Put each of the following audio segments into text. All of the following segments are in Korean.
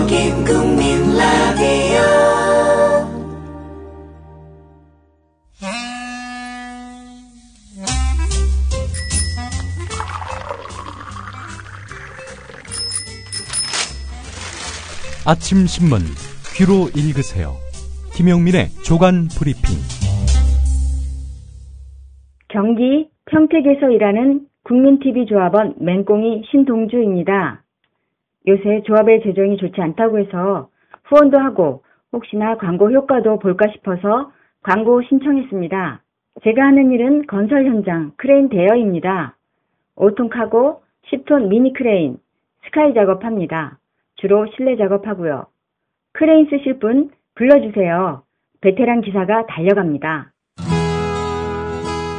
국민 라디오 아침 신문 귀로 읽으세요. 김용민의 조간 브리핑. 경기 평택에서 일하는 국민TV조합원 맹꽁이 신동주입니다. 요새 조합의 재정이 좋지 않다고 해서 후원도 하고 혹시나 광고 효과도 볼까 싶어서 광고 신청했습니다. 제가 하는 일은 건설 현장 크레인 대여입니다. 5톤 카고, 10톤 미니 크레인, 스카이 작업합니다. 주로 실내 작업하고요. 크레인 쓰실 분 불러주세요. 베테랑 기사가 달려갑니다.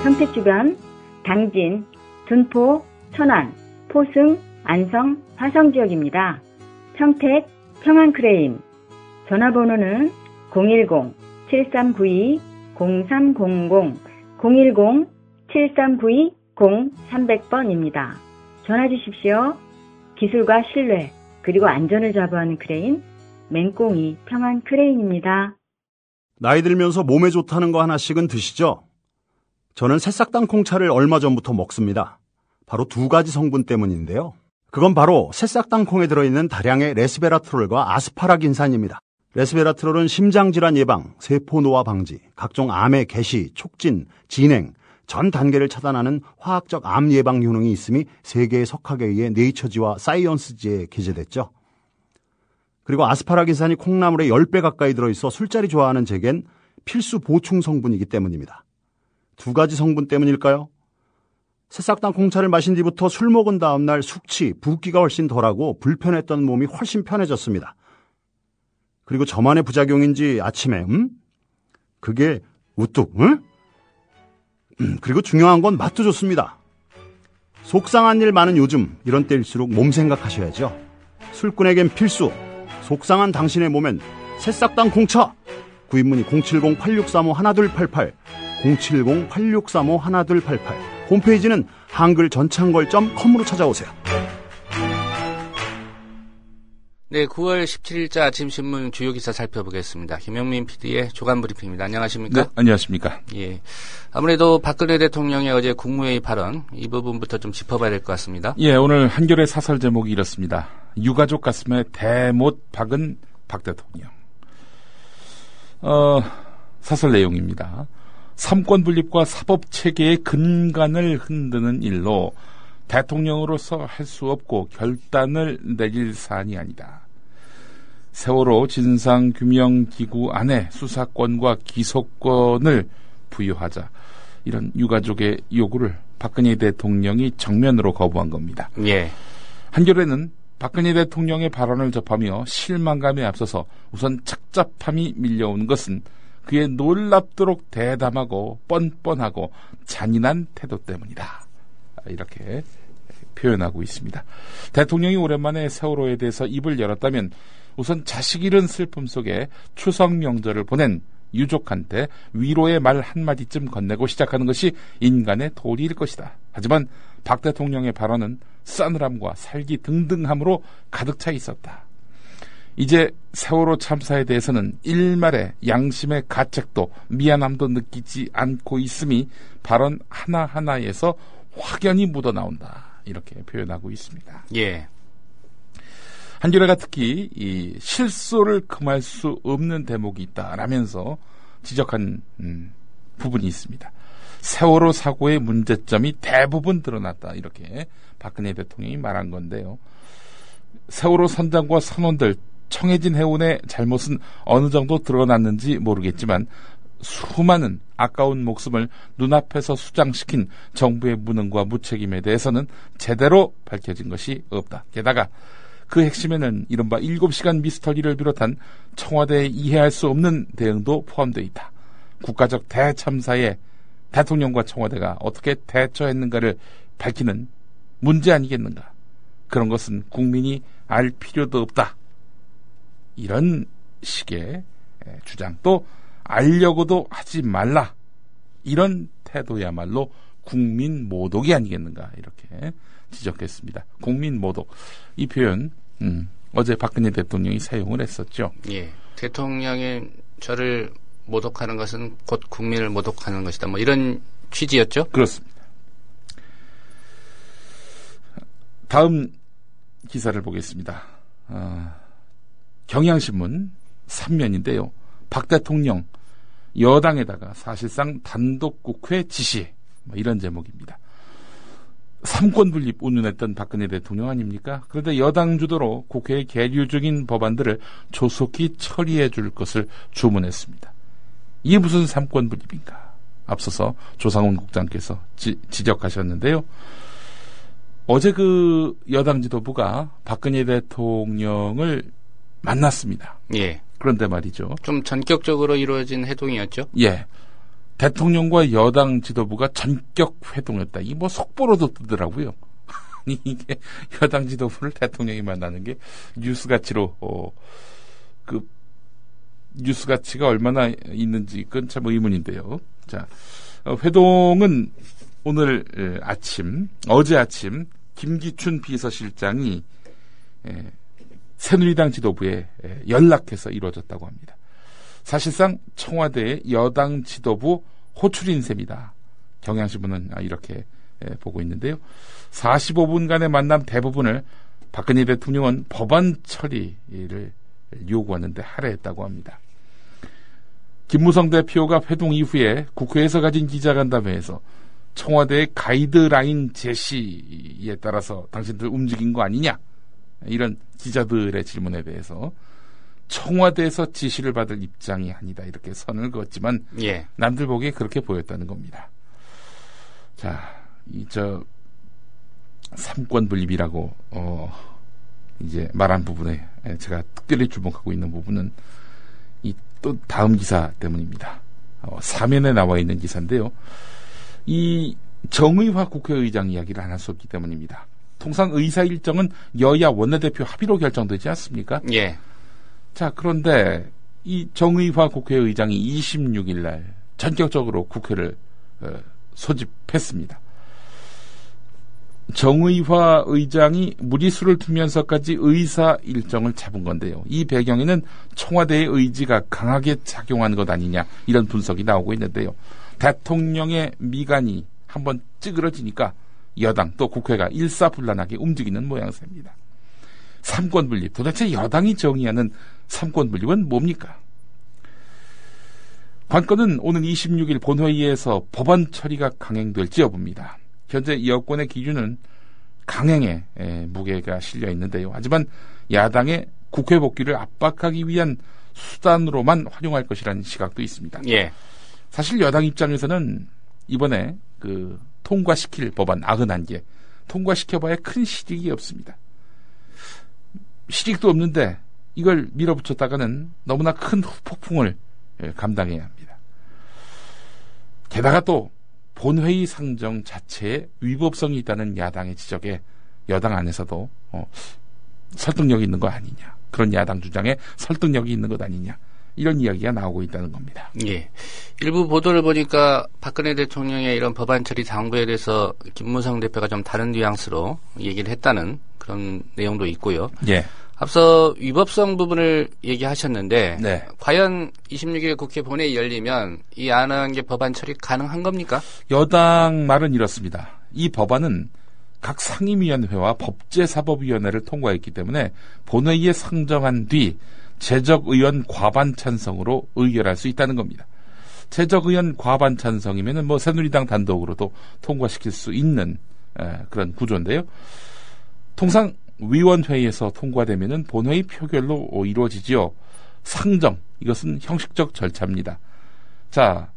평택 주변 당진, 둔포, 천안, 포승, 안성, 화성 지역입니다. 평택, 평안크레인. 전화번호는 010-7392-0300, 010-7392-0300번입니다. 전화 주십시오. 기술과 신뢰, 그리고 안전을 자부하는 크레인, 맹꽁이 평안크레인입니다. 나이 들면서 몸에 좋다는 거 하나씩은 드시죠? 저는 새싹 땅콩차를 얼마 전부터 먹습니다. 바로 두 가지 성분 때문인데요. 그건 바로 새싹 땅콩에 들어있는 다량의 레스베라트롤과 아스파라긴산입니다. 레스베라트롤은 심장질환 예방, 세포 노화 방지, 각종 암의 개시, 촉진, 진행, 전 단계를 차단하는 화학적 암 예방 효능이 있음이 세계의 석학에 의해 네이처지와 사이언스지에 게재됐죠. 그리고 아스파라긴산이 콩나물의 10배 가까이 들어있어 술자리 좋아하는 제겐 필수 보충 성분이기 때문입니다. 두 가지 성분 때문일까요? 새싹 땅콩차를 마신 뒤부터 술 먹은 다음 날 숙취, 붓기가 훨씬 덜하고 불편했던 몸이 훨씬 편해졌습니다. 그리고 저만의 부작용인지 아침에 그게 우뚝 그리고 중요한 건 맛도 좋습니다. 속상한 일 많은 요즘 이런 때일수록 몸 생각하셔야죠. 술꾼에겐 필수, 속상한 당신의 몸엔 새싹 땅콩차. 구입문의 070-8635-1288, 070-8635-1288. 홈페이지는 한글전창걸.com으로 찾아오세요. 네, 9월 17일자 아침 신문 주요 기사 살펴보겠습니다. 김영민 PD의 조간 브리핑입니다. 안녕하십니까? 네, 안녕하십니까? 예. 아무래도 박근혜 대통령의 어제 국무회의 발언, 이 부분부터 좀 짚어봐야 될 것 같습니다. 예, 오늘 한겨레 사설 제목이 이렇습니다. 유가족 가슴에 대못 박은 박 대통령. 사설 내용입니다. 삼권 분립과 사법 체계의 근간을 흔드는 일로 대통령으로서 할 수 없고 결단을 내릴 사안이 아니다. 세월호 진상규명기구 안에 수사권과 기소권을 부여하자. 이런 유가족의 요구를 박근혜 대통령이 정면으로 거부한 겁니다. 예. 한겨레는 박근혜 대통령의 발언을 접하며 실망감에 앞서서 우선 착잡함이 밀려오는 것은 그의 놀랍도록 대담하고 뻔뻔하고 잔인한 태도 때문이다. 이렇게 표현하고 있습니다. 대통령이 오랜만에 세월호에 대해서 입을 열었다면 우선 자식 잃은 슬픔 속에 추석 명절을 보낸 유족한테 위로의 말 한마디쯤 건네고 시작하는 것이 인간의 도리일 것이다. 하지만 박 대통령의 발언은 싸늘함과 살기 등등함으로 가득 차 있었다. 이제 세월호 참사에 대해서는 일말의 양심의 가책도 미안함도 느끼지 않고 있음이 발언 하나하나에서 확연히 묻어나온다. 이렇게 표현하고 있습니다. 예. 한겨레가 특히 이 실소를 금할 수 없는 대목이 있다라면서 지적한 부분이 있습니다. 세월호 사고의 문제점이 대부분 드러났다. 이렇게 박근혜 대통령이 말한 건데요. 세월호 선장과 선원들 청해진 해운의 잘못은 어느 정도 드러났는지 모르겠지만 수많은 아까운 목숨을 눈앞에서 수장시킨 정부의 무능과 무책임에 대해서는 제대로 밝혀진 것이 없다. 게다가 그 핵심에는 이른바 7시간 미스터리를 비롯한 청와대의 이해할 수 없는 대응도 포함되어 있다. 국가적 대참사에 대통령과 청와대가 어떻게 대처했는가를 밝히는 문제 아니겠는가. 그런 것은 국민이 알 필요도 없다. 이런 식의 주장, 또 알려고도 하지 말라. 이런 태도야말로 국민 모독이 아니겠는가 이렇게 지적했습니다. 국민 모독, 이 표현 어제 박근혜 대통령이 사용을 했었죠. 예. 대통령이 저를 모독하는 것은 곧 국민을 모독하는 것이다. 뭐 이런 취지였죠? 그렇습니다. 다음 기사를 보겠습니다. 경향신문 3면인데요. 박 대통령 여당에다가 사실상 단독 국회 지시, 뭐 이런 제목입니다. 삼권 분립 운운했던 박근혜 대통령 아닙니까? 그런데 여당 주도로 국회에 계류 중인 법안들을 조속히 처리해 줄 것을 주문했습니다. 이게 무슨 삼권 분립인가? 앞서서 조상훈 국장께서 지적하셨는데요. 어제 그 여당 지도부가 박근혜 대통령을 만났습니다. 예. 그런데 말이죠. 좀 전격적으로 이루어진 회동이었죠? 예. 대통령과 여당 지도부가 전격 회동했다. 이 뭐 속보로도 뜨더라고요. 이게 여당 지도부를 대통령이 만나는 게 뉴스 가치로 그 뉴스 가치가 얼마나 있는지 그건 참 의문인데요. 자, 회동은 오늘 어제 아침 김기춘 비서실장이 새누리당 지도부에 연락해서 이루어졌다고 합니다. 사실상 청와대의 여당 지도부 호출인 셈이다. 경향신문은 이렇게 보고 있는데요. 45분간의 만남 대부분을 박근혜 대통령은 법안 처리를 요구하는데 할애했다고 합니다. 김무성 대표가 회동 이후에 국회에서 가진 기자간담회에서 청와대의 가이드라인 제시에 따라서 당신들 움직인 거 아니냐? 이런 기자들의 질문에 대해서 청와대에서 지시를 받을 입장이 아니다 이렇게 선을 그었지만 예. 남들 보기에 그렇게 보였다는 겁니다. 자, 삼권 분립이라고 이제 말한 부분에 제가 특별히 주목하고 있는 부분은 이 또 다음 기사 때문입니다. 3면에 나와 있는 기사인데요. 이 정의화 국회의장 이야기를 안 할 수 없기 때문입니다. 통상 의사 일정은 여야 원내대표 합의로 결정되지 않습니까? 예. 자, 그런데 이 정의화 국회의장이 26일 날 전격적으로 국회를 소집했습니다. 정의화 의장이 무리수를 두면서까지 의사 일정을 잡은 건데요. 이 배경에는 청와대의 의지가 강하게 작용한 것 아니냐 이런 분석이 나오고 있는데요. 대통령의 미간이 한번 찌그러지니까 여당 또 국회가 일사불란하게 움직이는 모양새입니다. 삼권 분립, 도대체 여당이 정의하는 삼권 분립은 뭡니까? 관건은 오는 26일 본회의에서 법안 처리가 강행될지 여부입니다. 현재 여권의 기준은 강행에 무게가 실려 있는데요. 하지만 야당의 국회 복귀를 압박하기 위한 수단으로만 활용할 것이라는 시각도 있습니다. 예. 사실 여당 입장에서는 이번에 통과시킬 법안 91개 통과시켜봐야 큰 실익이 없습니다. 실익도 없는데 이걸 밀어붙였다가는 너무나 큰 폭풍을 감당해야 합니다. 게다가 또 본회의 상정 자체에 위법성이 있다는 야당의 지적에 여당 안에서도 설득력이 있는 거 아니냐. 그런 야당 주장에 설득력이 있는 것 아니냐. 이런 이야기가 나오고 있다는 겁니다. 예. 일부 보도를 보니까 박근혜 대통령의 이런 법안 처리 당부에 대해서 김무성 대표가 좀 다른 뉘앙스로 얘기를 했다는 그런 내용도 있고요. 예. 앞서 위법성 부분을 얘기하셨는데 네. 과연 26일 국회 본회의 열리면 이 91개 법안 처리 가능한 겁니까? 여당 말은 이렇습니다. 이 법안은 각 상임위원회와 법제사법위원회를 통과했기 때문에 본회의에 상정한 뒤 재적의원 과반 찬성으로 의결할 수 있다는 겁니다. 재적의원 과반 찬성이면은 뭐 새누리당 단독으로도 통과시킬 수 있는 그런 구조인데요. 통상 위원회에서 통과되면은 본회의 표결로 이루어지지요. 상정, 이것은 형식적 절차입니다. 자,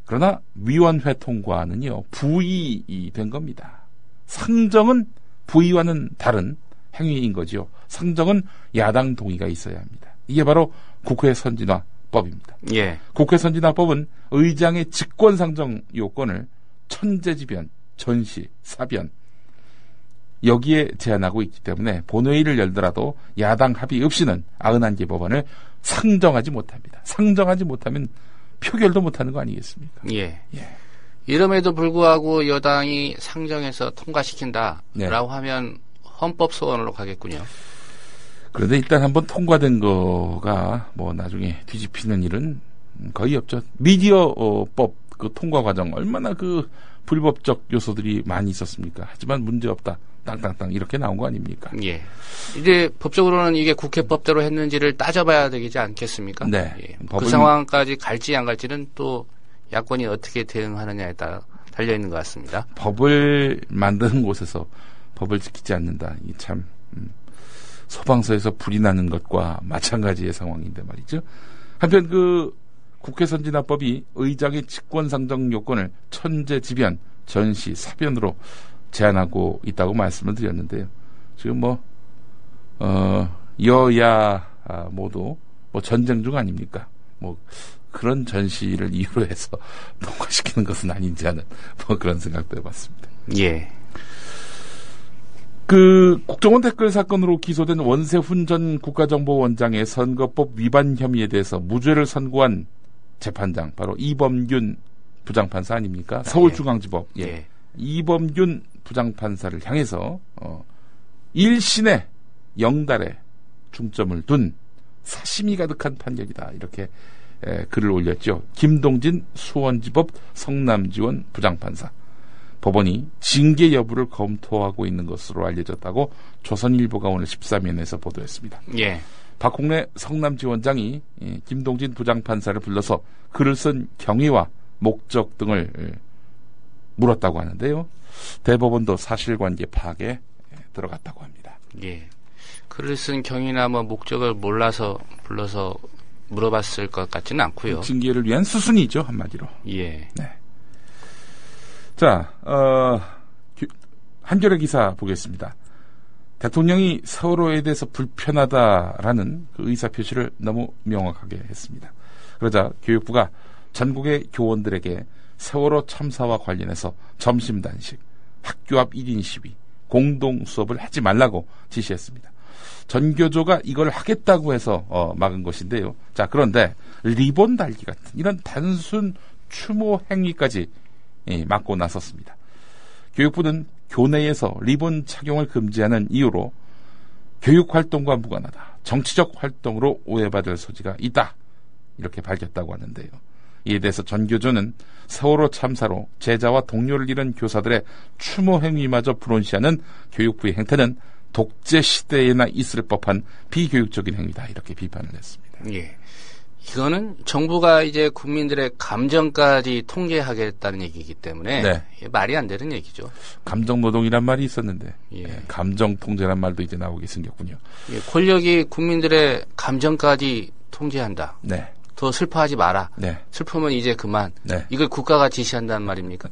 그러나 위원회 통과는요, 부의된 겁니다. 상정은 부의와는 다른 행위인 거지요. 상정은 야당 동의가 있어야 합니다. 이게 바로 국회 선진화법입니다. 예. 국회 선진화법은 의장의 직권상정 요건을 천재지변, 전시, 사변, 여기에 제한하고 있기 때문에 본회의를 열더라도 야당 합의 없이는 91개 법안을 상정하지 못합니다. 상정하지 못하면 표결도 못하는 거 아니겠습니까? 예. 예. 이름에도 불구하고 여당이 상정해서 통과시킨다라고 네. 하면 헌법 소원으로 가겠군요. 그런데 일단 한번 통과된 거가 뭐 나중에 뒤집히는 일은 거의 없죠. 미디어법 그 통과 과정 얼마나 그 불법적 요소들이 많이 있었습니까? 하지만 문제 없다. 땅땅땅 이렇게 나온 거 아닙니까? 예. 이제 법적으로는 이게 국회법대로 했는지를 따져봐야 되지 않겠습니까? 네. 예. 그 상황까지 갈지 안 갈지는 또 야권이 어떻게 대응하느냐에 따라 달려 있는 것 같습니다. 법을 만드는 곳에서 법을 지키지 않는다. 이 참 소방서에서 불이 나는 것과 마찬가지의 상황인데 말이죠. 한편 그 국회 선진화법이 의장의 직권상정 요건을 천재지변, 전시, 사변으로 제한하고 있다고 말씀을 드렸는데요. 지금 여야 모두 전쟁 중 아닙니까? 그런 전시를 이유로 해서 통과시키는 것은 아닌지 하는 그런 생각도 해봤습니다. 예. 그 국정원 댓글 사건으로 기소된 원세훈 전 국가정보원장의 선거법 위반 혐의에 대해서 무죄를 선고한 재판장 바로 이범균 부장판사 아닙니까? 서울중앙지법. 예. 예. 이범균 부장판사를 향해서 1신의 영달에 중점을 둔 사심이 가득한 판결이다. 이렇게 글을 올렸죠. 김동진 수원지법 성남지원 부장판사. 법원이 징계 여부를 검토하고 있는 것으로 알려졌다고 조선일보가 오늘 13면에서 보도했습니다. 예. 박홍래 성남지원장이 김동진 부장판사를 불러서 글을 쓴 경위와 목적 등을 물었다고 하는데요. 대법원도 사실관계 파악에 들어갔다고 합니다. 예. 글을 쓴 경위나 목적을 몰라서 불러서 물어봤을 것 같지는 않고요. 징계를 위한 수순이죠, 한마디로. 예. 네. 자, 한겨레 기사 보겠습니다. 대통령이 세월호에 대해서 불편하다라는 그 의사표시를 너무 명확하게 했습니다. 그러자 교육부가 전국의 교원들에게 세월호 참사와 관련해서 점심 단식, 학교 앞 1인 시위, 공동 수업을 하지 말라고 지시했습니다. 전교조가 이걸 하겠다고 해서 막은 것인데요. 자, 그런데 리본 달기 같은 이런 단순 추모 행위까지 막고 나섰습니다. 교육부는 교내에서 리본 착용을 금지하는 이유로 교육활동과 무관하다. 정치적 활동으로 오해받을 소지가 있다. 이렇게 밝혔다고 하는데요. 이에 대해서 전교조는 세월호 참사로 제자와 동료를 잃은 교사들의 추모 행위마저 불온시하는 교육부의 행태는 독재 시대에나 있을 법한 비교육적인 행위다. 이렇게 비판을 했습니다. 예. 이거는 정부가 이제 국민들의 감정까지 통제하겠다는 얘기이기 때문에 네. 말이 안 되는 얘기죠. 감정노동이란 말이 있었는데 예. 감정통제란 말도 이제 나오게 생겼군요. 예, 권력이 국민들의 감정까지 통제한다. 네. 더 슬퍼하지 마라. 네. 슬프면 이제 그만. 네. 이걸 국가가 지시한다는 말입니까?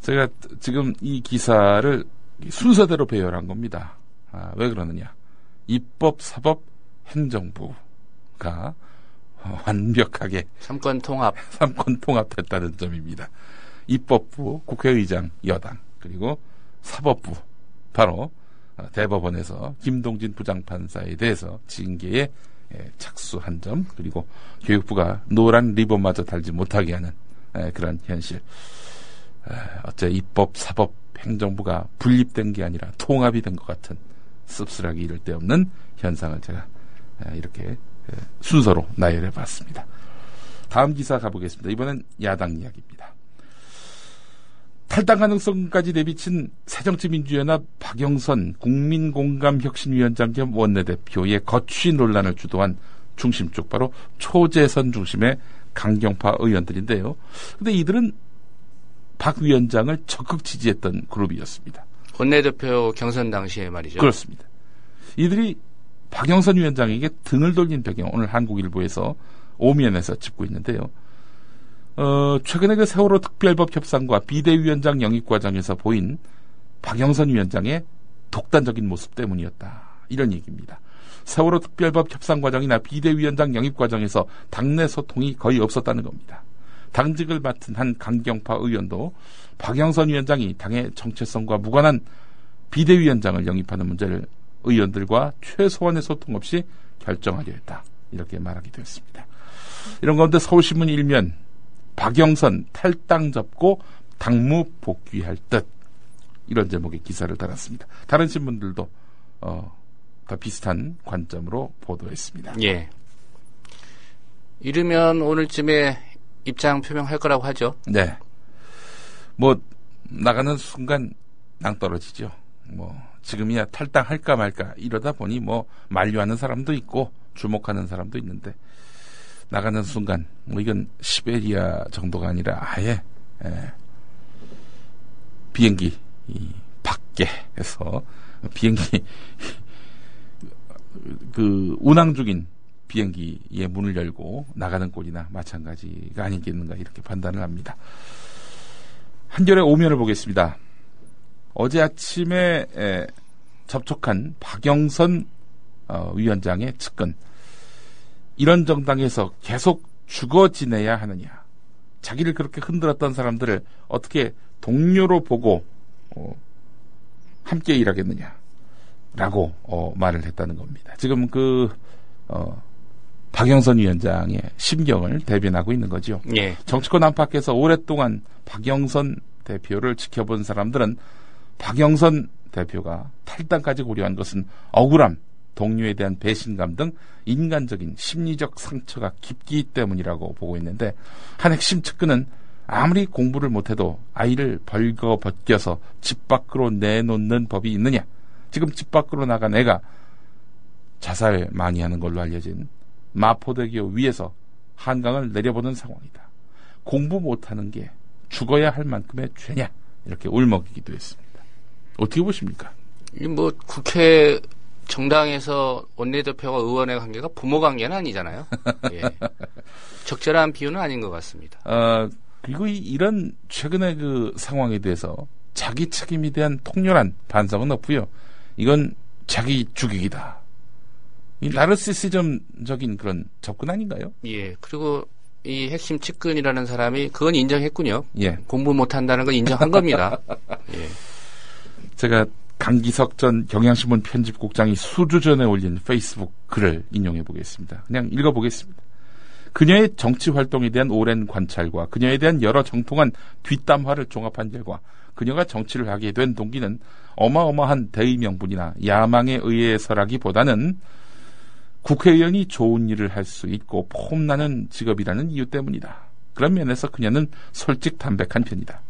제가 지금 이 기사를 순서대로 배열한 겁니다. 왜 그러느냐. 입법, 사법, 행정부가 완벽하게 삼권 통합. 통합했다는 점입니다. 입법부, 국회의장, 여당, 그리고 사법부, 바로 대법원에서 김동진 부장판사에 대해서 징계에 착수한 점, 그리고 교육부가 노란 리본마저 달지 못하게 하는 그런 현실. 어째 입법, 사법, 행정부가 분립된 게 아니라 통합이 된 것 같은 씁쓸하기 이를 데 없는 현상을 제가 이렇게 순서로 나열해 봤습니다. 다음 기사 가보겠습니다. 이번엔 야당 이야기입니다. 탈당 가능성까지 내비친 새정치민주연합 박영선 국민공감혁신위원장 겸 원내대표의 거취 논란을 주도한 중심 쪽 바로 초재선 중심의 강경파 의원들인데요. 근데 이들은 박 위원장을 적극 지지했던 그룹이었습니다. 원내대표 경선 당시에 말이죠. 그렇습니다. 이들이 박영선 위원장에게 등을 돌린 배경 오늘 한국일보에서 오면에서 짚고 있는데요. 최근에 그 세월호 특별법 협상과 비대위원장 영입 과정에서 보인 박영선 위원장의 독단적인 모습 때문이었다. 이런 얘기입니다. 세월호 특별법 협상 과정이나 비대위원장 영입 과정에서 당내 소통이 거의 없었다는 겁니다. 당직을 맡은 한 강경파 의원도 박영선 위원장이 당의 정체성과 무관한 비대위원장을 영입하는 문제를 의원들과 최소한의 소통 없이 결정하려 했다. 이렇게 말하기도 했습니다. 이런 가운데 서울신문 일면 박영선 탈당 접고 당무 복귀할 듯 이런 제목의 기사를 달았습니다. 다른 신문들도 더 비슷한 관점으로 보도했습니다. 예. 이르면 오늘쯤에 입장 표명할 거라고 하죠. 네. 뭐 나가는 순간 낭떨어지죠. 뭐 지금이야 탈당할까 말까 이러다 보니 뭐 만류하는 사람도 있고 주목하는 사람도 있는데 나가는 순간 뭐 이건 시베리아 정도가 아니라 아예 비행기 밖에서 비행기 그 운항 중인 비행기의 문을 열고 나가는 꼴이나 마찬가지가 아니겠는가 이렇게 판단을 합니다. 한겨레 오면을 보겠습니다. 어제 아침에 접촉한 박영선 위원장의 측근, 이런 정당에서 계속 죽어 지내야 하느냐, 자기를 그렇게 흔들었던 사람들을 어떻게 동료로 보고 함께 일하겠느냐라고 말을 했다는 겁니다. 지금 박영선 위원장의 심경을 대변하고 있는 거죠. 예. 정치권 안팎에서 오랫동안 박영선 대표를 지켜본 사람들은 박영선 대표가 탈당까지 고려한 것은 억울함, 동료에 대한 배신감 등 인간적인 심리적 상처가 깊기 때문이라고 보고 있는데, 한 핵심 측근은 아무리 공부를 못해도 아이를 벌거벗겨서 집 밖으로 내놓는 법이 있느냐, 지금 집 밖으로 나간 애가 자살 많이 하는 걸로 알려진 마포대교 위에서 한강을 내려보는 상황이다. 공부 못하는 게 죽어야 할 만큼의 죄냐, 이렇게 울먹이기도 했습니다. 어떻게 보십니까? 뭐 국회 정당에서 원내대표와 의원의 관계가 부모 관계는 아니잖아요. 예. 적절한 비유는 아닌 것 같습니다. 그리고 이런 최근의 그 상황에 대해서 자기 책임에 대한 통렬한 반성은 없고요. 이건 자기 죽이기다. 이 나르시시즘적인 그런 접근 아닌가요? 예. 그리고 이 핵심 측근이라는 사람이 그건 인정했군요. 예. 공부 못한다는 건 인정한 겁니다. 예. 제가 강기석 전 경향신문 편집국장이 수주 전에 올린 페이스북 글을 인용해 보겠습니다. 그냥 읽어보겠습니다. 그녀의 정치 활동에 대한 오랜 관찰과 그녀에 대한 여러 정통한 뒷담화를 종합한 결과 그녀가 정치를 하게 된 동기는 어마어마한 대의 명분이나 야망에 의해서라기보다는 국회의원이 좋은 일을 할 수 있고 폼나는 직업이라는 이유 때문이다. 그런 면에서 그녀는 솔직담백한 편이다.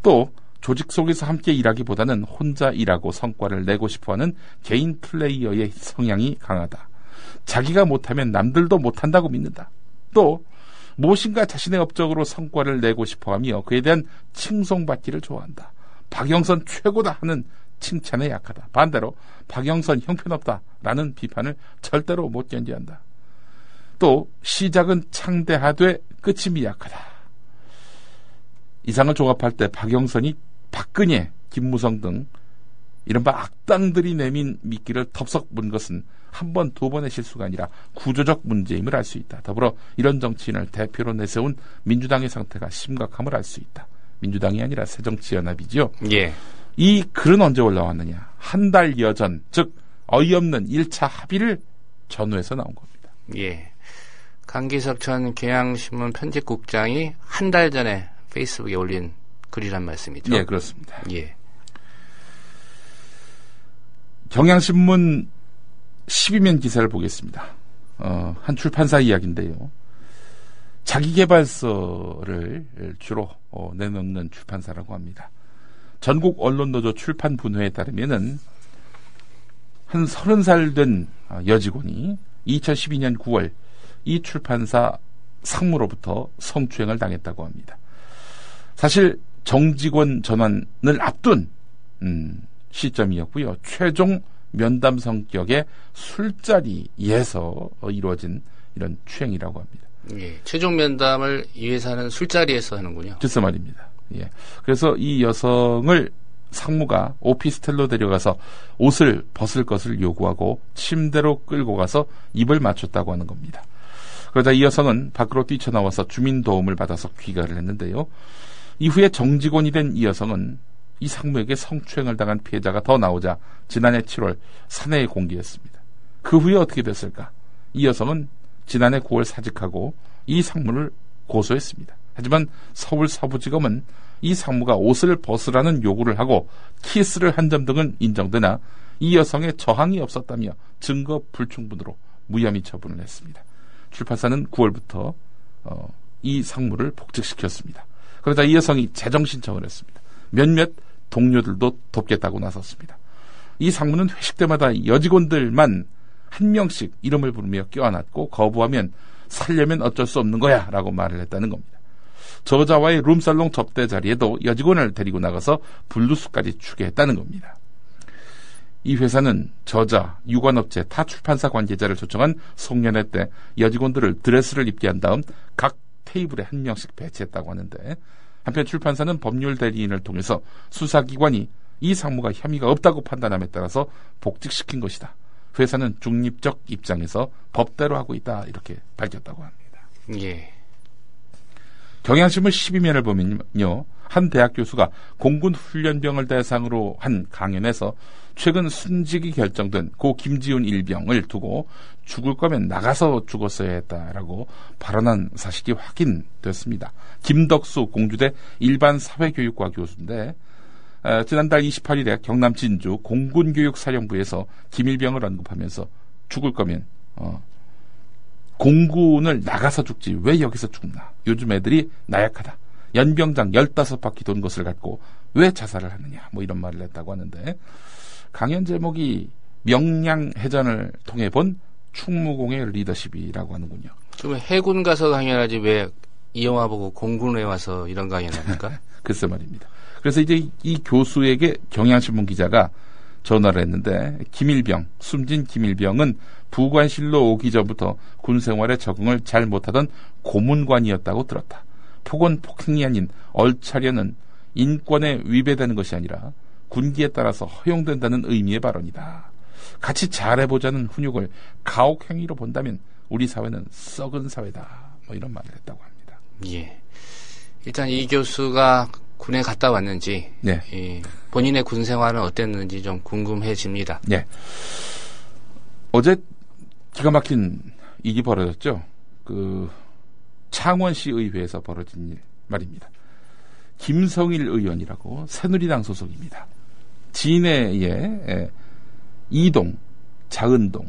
또 조직 속에서 함께 일하기보다는 혼자 일하고 성과를 내고 싶어하는 개인 플레이어의 성향이 강하다. 자기가 못하면 남들도 못한다고 믿는다. 또 무엇인가 자신의 업적으로 성과를 내고 싶어하며 그에 대한 칭송받기를 좋아한다. 박영선 최고다 하는 칭찬에 약하다. 반대로 박영선 형편없다라는 비판을 절대로 못 견디한다. 또 시작은 창대하되 끝이 미약하다. 이상을 종합할 때 박영선이 박근혜, 김무성 등 이른바 악당들이 내민 미끼를 덥석 문 것은 한 번, 두 번의 실수가 아니라 구조적 문제임을 알 수 있다. 더불어 이런 정치인을 대표로 내세운 민주당의 상태가 심각함을 알 수 있다. 민주당이 아니라 새정치연합이지요. 예. 이 글은 언제 올라왔느냐? 한 달여 전, 즉 어이없는 1차 합의를 전후해서 나온 겁니다. 예. 강기석 전 경향신문 편집국장이 한 달 전에 페이스북에 올린 글이란 말씀이죠. 예, 그렇습니다. 예. 경향신문 12면 기사를 보겠습니다. 한 출판사 이야기인데요. 자기계발서를 주로 내놓는 출판사라고 합니다. 전국 언론노조 출판분회에 따르면은 한 30살 된 여직원이 2012년 9월 이 출판사 상무로부터 성추행을 당했다고 합니다. 사실 정직원 전환을 앞둔 시점이었고요. 최종 면담 성격의 술자리에서 이루어진 이런 추행이라고 합니다. 예, 최종 면담을 이 회사는 술자리에서 하는군요. 글쎄 말입니다. 예. 그래서 이 여성을 상무가 오피스텔로 데려가서 옷을 벗을 것을 요구하고 침대로 끌고 가서 입을 맞췄다고 하는 겁니다. 그러자 이 여성은 밖으로 뛰쳐나와서 주민 도움을 받아서 귀가를 했는데요. 이후에 정직원이 된 이 여성은 이 상무에게 성추행을 당한 피해자가 더 나오자 지난해 7월 사내에 공개했습니다. 그 후에 어떻게 됐을까? 이 여성은 지난해 9월 사직하고 이 상무를 고소했습니다. 하지만 서울 서부지검은 이 상무가 옷을 벗으라는 요구를 하고 키스를 한 점 등은 인정되나 이 여성의 저항이 없었다며 증거 불충분으로 무혐의 처분을 했습니다. 출판사는 9월부터 이 상무를 복직시켰습니다. 그러자 이 여성이 재정 신청을 했습니다. 몇몇 동료들도 돕겠다고 나섰습니다. 이 상무는 회식 때마다 여직원들만 한 명씩 이름을 부르며 껴안았고 거부하면 살려면 어쩔 수 없는 거야 라고 말을 했다는 겁니다. 저자와의 룸살롱 접대 자리에도 여직원을 데리고 나가서 불루수까지 추게 했다는 겁니다. 이 회사는 저자, 유관업체, 타 출판사 관계자를 초청한 송년회 때 여직원들을 드레스를 입게 한 다음 각 테이블에 한 명씩 배치했다고 하는데, 한편 출판사는 법률 대리인을 통해서 수사기관이 이 상무가 혐의가 없다고 판단함에 따라서 복직시킨 것이다. 회사는 중립적 입장에서 법대로 하고 있다. 이렇게 밝혔다고 합니다. 예. 경향신문 12면을 보면요. 한 대학 교수가 공군 훈련병을 대상으로 한 강연에서 최근 순직이 결정된 고 김지훈 일병을 두고 죽을 거면 나가서 죽었어야 했다라고 발언한 사실이 확인됐습니다. 김덕수 공주대 일반사회교육과 교수인데 지난달 28일에 경남 진주 공군교육사령부에서 김일병을 언급하면서 죽을 거면 공군을 나가서 죽지 왜 여기서 죽나. 요즘 애들이 나약하다. 연병장 15바퀴 돈 것을 갖고 왜 자살을 하느냐. 뭐 이런 말을 했다고 하는데, 강연 제목이 명량해전을 통해 본 충무공의 리더십이라고 하는군요. 그러면 해군 가서 강연하지 왜 이 영화 보고 공군에 와서 이런 강연을 합니까? 글쎄 말입니다. 그래서 이제 이 교수에게 경향신문 기자가 전화를 했는데, 김일병, 숨진 김일병은 부관실로 오기 전부터 군생활에 적응을 잘 못하던 고문관이었다고 들었다. 폭언 폭행이 아닌 얼차려는 인권에 위배되는 것이 아니라 군기에 따라서 허용된다는 의미의 발언이다. 같이 잘해보자는 훈육을 가혹행위로 본다면 우리 사회는 썩은 사회다. 뭐 이런 말을 했다고 합니다. 예. 일단 이 교수가 군에 갔다 왔는지, 네. 본인의 군 생활은 어땠는지 좀 궁금해집니다. 네. 어제 기가 막힌 일이 벌어졌죠. 창원시 의회에서 벌어진 일 말입니다. 김성일 의원이라고 새누리당 소속입니다. 진해의 이동, 자은동,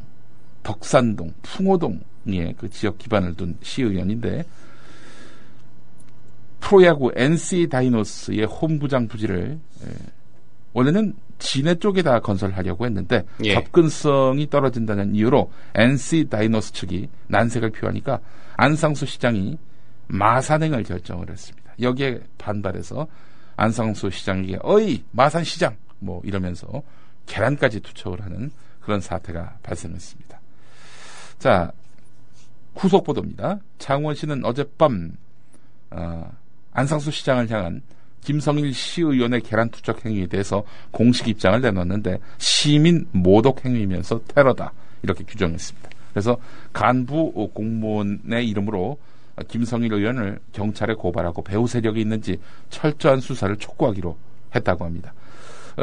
덕산동, 풍호동에 그 지역 기반을 둔 시의원인데, 프로야구 NC 다이노스의 홈구장 부지를 원래는 진해 쪽에다 건설하려고 했는데 예. 접근성이 떨어진다는 이유로 NC 다이노스 측이 난색을 표하니까 안상수 시장이 마산행을 결정을 했습니다. 여기에 반발해서 안상수 시장에게 어이 마산 시장 뭐 이러면서 계란까지 투척을 하는 그런 사태가 발생했습니다. 자, 후속 보도입니다. 창원시는 어젯밤 안상수 시장을 향한 김성일 시의원의 계란 투척 행위에 대해서 공식 입장을 내놨는데 시민 모독 행위이면서 테러다 이렇게 규정했습니다. 그래서 간부 공무원의 이름으로 김성일 의원을 경찰에 고발하고 배후 세력이 있는지 철저한 수사를 촉구하기로 했다고 합니다.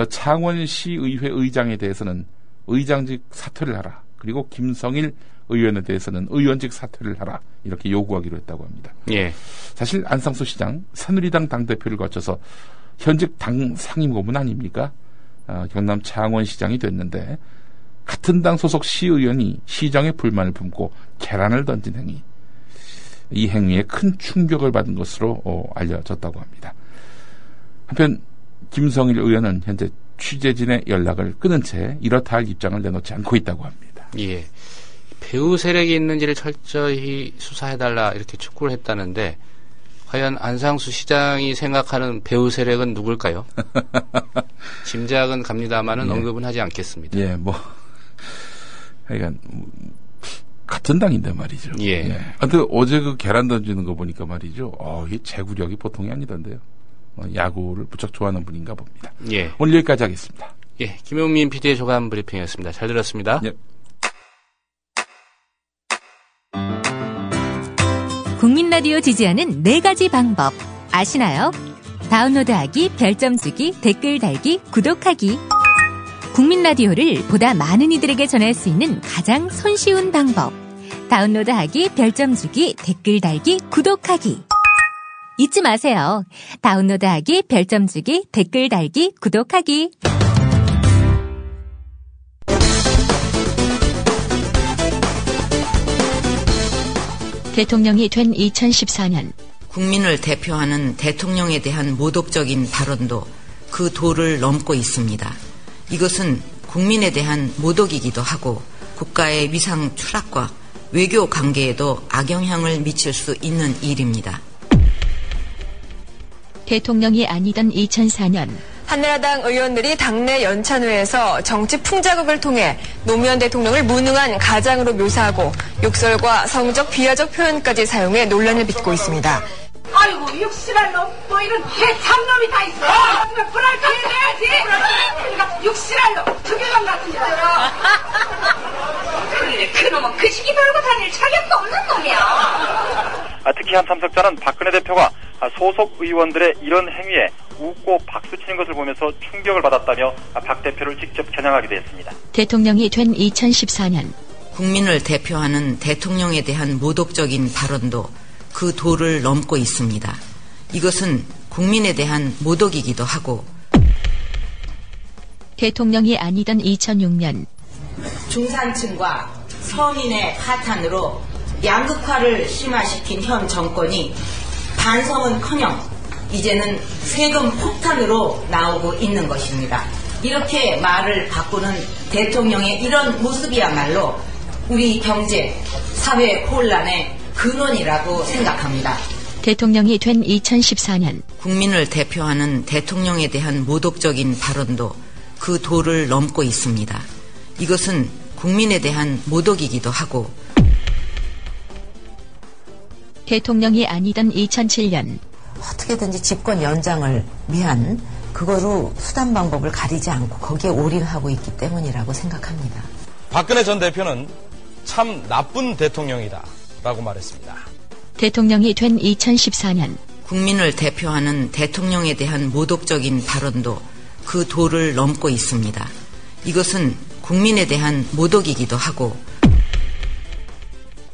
창원시의회 의장에 대해서는 의장직 사퇴를 하라. 그리고 김성일 의원에 대해서는 의원직 사퇴를 하라. 이렇게 요구하기로 했다고 합니다. 예. 사실 안상수 시장 새누리당 당대표를 거쳐서 현직 당 상임고문 아닙니까? 경남 창원시장이 됐는데 같은 당 소속 시의원이 시장의 불만을 품고 계란을 던진 행위. 이 행위에 큰 충격을 받은 것으로 알려졌다고 합니다. 한편 김성일 의원은 현재 취재진의 연락을 끊은 채 이렇다 할 입장을 내놓지 않고 있다고 합니다. 예. 배후 세력이 있는지를 철저히 수사해달라 이렇게 촉구를 했다는데 과연 안상수 시장이 생각하는 배후 세력은 누굴까요? 짐작은 갑니다마는 예. 언급은 하지 않겠습니다. 예, 그러니까 같은 당인데 말이죠. 예. 근데 어제 그 계란 던지는 거 보니까 말이죠. 이 제구력이 보통이 아니던데요. 야구를 무척 좋아하는 분인가 봅니다. 예. 오늘 여기까지 하겠습니다. 예. 김용민 PD의 조간 브리핑이었습니다. 잘 들었습니다. 예. 국민 라디오 지지하는 4가지 방법 아시나요? 다운로드하기, 별점 주기, 댓글 달기, 구독하기. 국민 라디오를 보다 많은 이들에게 전할 수 있는 가장 손쉬운 방법. 다운로드하기, 별점 주기, 댓글 달기, 구독하기. 잊지 마세요. 다운로드하기, 별점 주기, 댓글 달기, 구독하기. 대통령이 된 2014년 국민을 대표하는 대통령에 대한 모독적인 발언도 그 도를 넘고 있습니다. 이것은 국민에 대한 모독이기도 하고 국가의 위상 추락과 외교 관계에도 악영향을 미칠 수 있는 일입니다. 대통령이 아니던 2004년 한나라당 의원들이 당내 연찬회에서 정치 풍자극을 통해 노무현 대통령을 무능한 가장으로 묘사하고 욕설과 성적 비하적 표현까지 사용해 논란을 빚고 있습니다. 아이고 육실할 놈, 뭐 이런 개참놈이 다 있어. 불알 피해내야지. 그러니까 육실할 놈, 특유감 같은 자들아. 그래, 그놈은 그 시기 돌고 다닐 자격도 없는 놈이야. 특히 한 참석자는 박근혜 대표가 소속 의원들의 이런 행위에 웃고 박수치는 것을 보면서 충격을 받았다며 박 대표를 직접 겨냥하기도 했습니다. 대통령이 된 2014년 국민을 대표하는 대통령에 대한 모독적인 발언도 그 도를 넘고 있습니다. 이것은 국민에 대한 모독이기도 하고 대통령이 아니던 2006년 중산층과 서민의 파탄으로 양극화를 심화시킨 현 정권이 반성은커녕 이제는 세금 폭탄으로 나오고 있는 것입니다. 이렇게 말을 바꾸는 대통령의 이런 모습이야말로 우리 경제, 사회 혼란의 근원이라고 생각합니다. 대통령이 된 2014년 국민을 대표하는 대통령에 대한 모독적인 발언도 그 도를 넘고 있습니다. 이것은 국민에 대한 모독이기도 하고 대통령이 아니던 2007년 어떻게든지 집권 연장을 위한 그거로 수단 방법을 가리지 않고 거기에 올인하고 있기 때문이라고 생각합니다. 박근혜 전 대표는 참 나쁜 대통령이다 라고 말했습니다. 대통령이 된 2014년 국민을 대표하는 대통령에 대한 모독적인 발언도 그 도를 넘고 있습니다. 이것은 국민에 대한 모독이기도 하고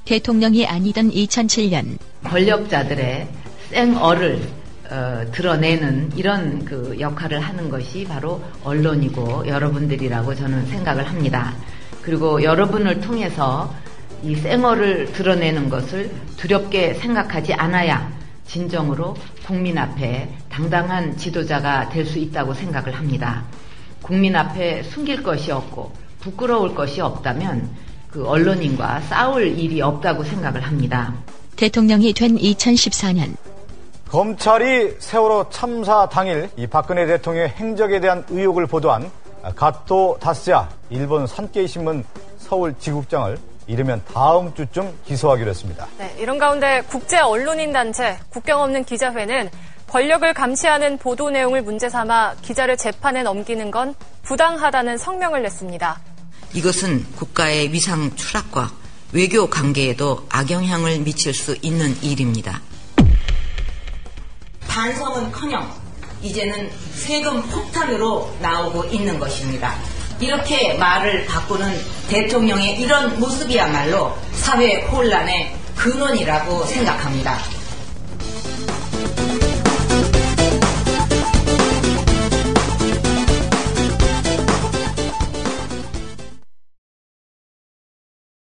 대통령이 아니던 2007년 권력자들의 생얼을 드러내는 이런 그 역할을 하는 것이 바로 언론이고 여러분들이라고 저는 생각을 합니다. 그리고 여러분을 통해서 이 생얼을 드러내는 것을 두렵게 생각하지 않아야 진정으로 국민 앞에 당당한 지도자가 될 수 있다고 생각을 합니다. 국민 앞에 숨길 것이 없고 부끄러울 것이 없다면 그 언론인과 싸울 일이 없다고 생각을 합니다. 대통령이 된 2014년 검찰이 세월호 참사 당일 이 박근혜 대통령의 행적에 대한 의혹을 보도한 가토 다스야 일본 산케이 신문 서울 지국장을 이르면 다음 주쯤 기소하기로 했습니다. 네, 이런 가운데 국제 언론인 단체 국경 없는 기자회는 권력을 감시하는 보도 내용을 문제 삼아 기자를 재판에 넘기는 건 부당하다는 성명을 냈습니다. 이것은 국가의 위상 추락과 외교 관계에도 악영향을 미칠 수 있는 일입니다. 반성은커녕 이제는 세금 폭탄으로 나오고 있는 것입니다. 이렇게 말을 바꾸는 대통령의 이런 모습이야말로 사회 혼란의 근원이라고 생각합니다.